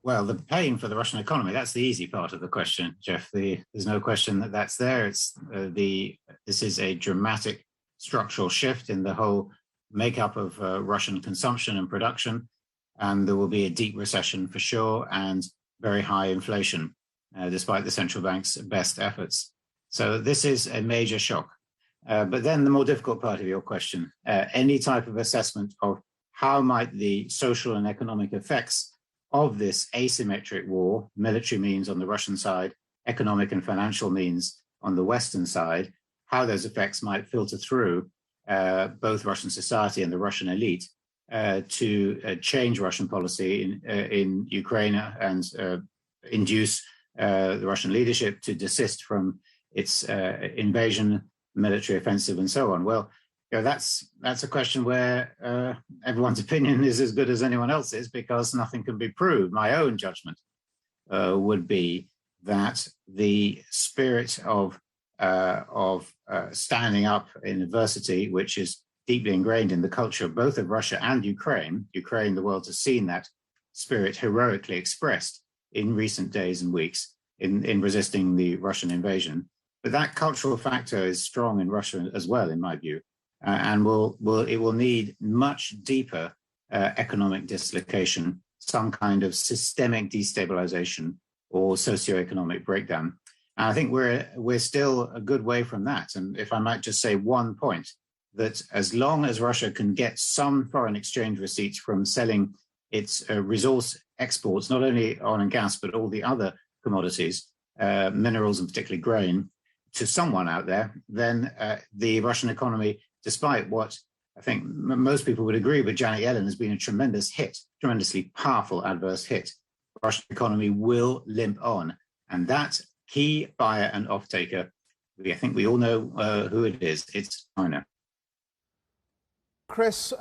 Well, the pain for the Russian economy, that's the easy part of the question, Jeff. There's no question that that's there. This is a dramatic structural shift in the whole makeup of Russian consumption and production. And there will be a deep recession for sure and very high inflation, despite the central bank's best efforts. So this is a major shock. But then the more difficult part of your question, any type of assessment of how might the social and economic effects of this asymmetric war, military means on the Russian side, economic and financial means on the Western side, how those effects might filter through both Russian society and the Russian elite to change Russian policy in Ukraine and induce the Russian leadership to desist from its invasion, military offensive, and so on. Well, that's a question where everyone's opinion is as good as anyone else's because nothing can be proved. My own judgment would be that the spirit of standing up in adversity, which is deeply ingrained in the culture of both of Russia and Ukraine. Ukraine, the world has seen that spirit heroically expressed in recent days and weeks in resisting the Russian invasion. But that cultural factor is strong in Russia as well, in my view. And it will need much deeper economic dislocation, some kind of systemic destabilization or socioeconomic breakdown. And I think we're still a good way from that. And if I might just say one point, that as long as Russia can get some foreign exchange receipts from selling its resource exports, not only oil and gas, but all the other commodities, minerals and particularly grain, to someone out there, then the Russian economy, despite what I think most people would agree with Janet Yellen, has been a tremendous hit, tremendously powerful adverse hit. The Russian economy will limp on. And that key buyer and off-taker, I think we all know who it is. It's China. Chris,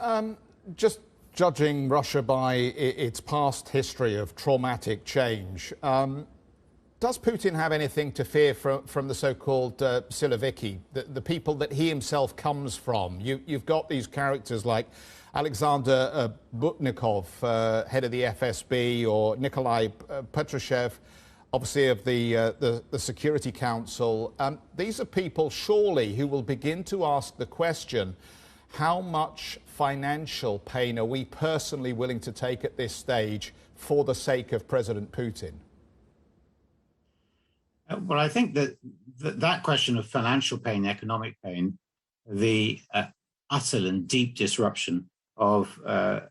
just judging Russia by its past history of traumatic change, does Putin have anything to fear from the so-called Siloviki, the people that he himself comes from? You've got these characters like Alexander Butnikov, head of the FSB, or Nikolai Patrushev, obviously of the Security Council. These are people, surely, who will begin to ask the question, how much financial pain are we personally willing to take at this stage for the sake of President Putin? Well, I think that question of financial pain, economic pain, the utter and deep disruption of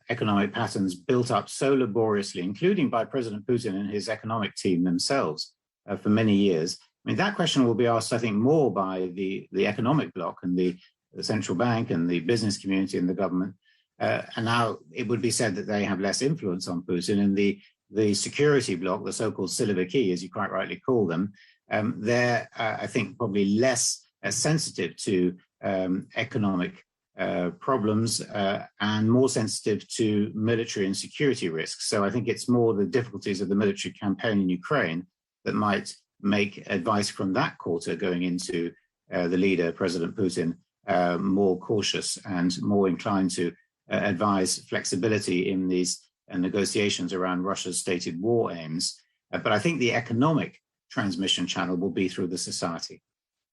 economic patterns built up so laboriously, including by President Putin and his economic team themselves for many years. I mean, that question will be asked, I think, more by the economic bloc and the central bank and the business community and the government. And now it would be said that they have less influence on Putin, and the security bloc, the so-called Siloviki, as you quite rightly call them, they're, I think, probably less sensitive to economic problems and more sensitive to military and security risks. So I think it's more the difficulties of the military campaign in Ukraine that might make advice from that quarter going into the leader, President Putin, more cautious and more inclined to advise flexibility in these negotiations around Russia's stated war aims. But I think the economic transmission channel will be through the society.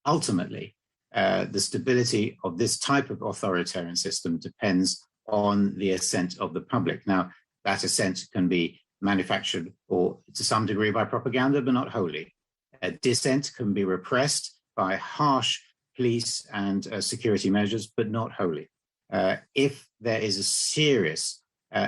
Ultimately, the stability of this type of authoritarian system depends on the assent of the public. Now, that assent can be manufactured or to some degree by propaganda, but not wholly. Dissent can be repressed by harsh police and security measures, but not wholly. If there is a serious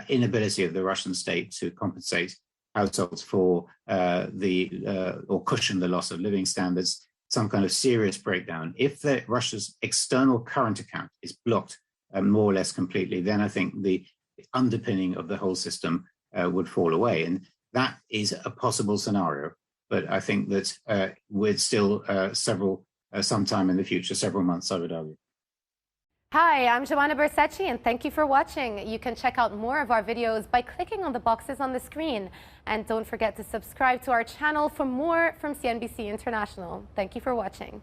inability of the Russian state to compensate households for or cushion the loss of living standards, some kind of serious breakdown. If Russia's external current account is blocked more or less completely, then I think the underpinning of the whole system would fall away. And that is a possible scenario. But I think that we're still sometime in the future, several months, I would argue. Hi, I'm Joanna Bersecci, and thank you for watching. You can check out more of our videos by clicking on the boxes on the screen. And don't forget to subscribe to our channel for more from CNBC International. Thank you for watching.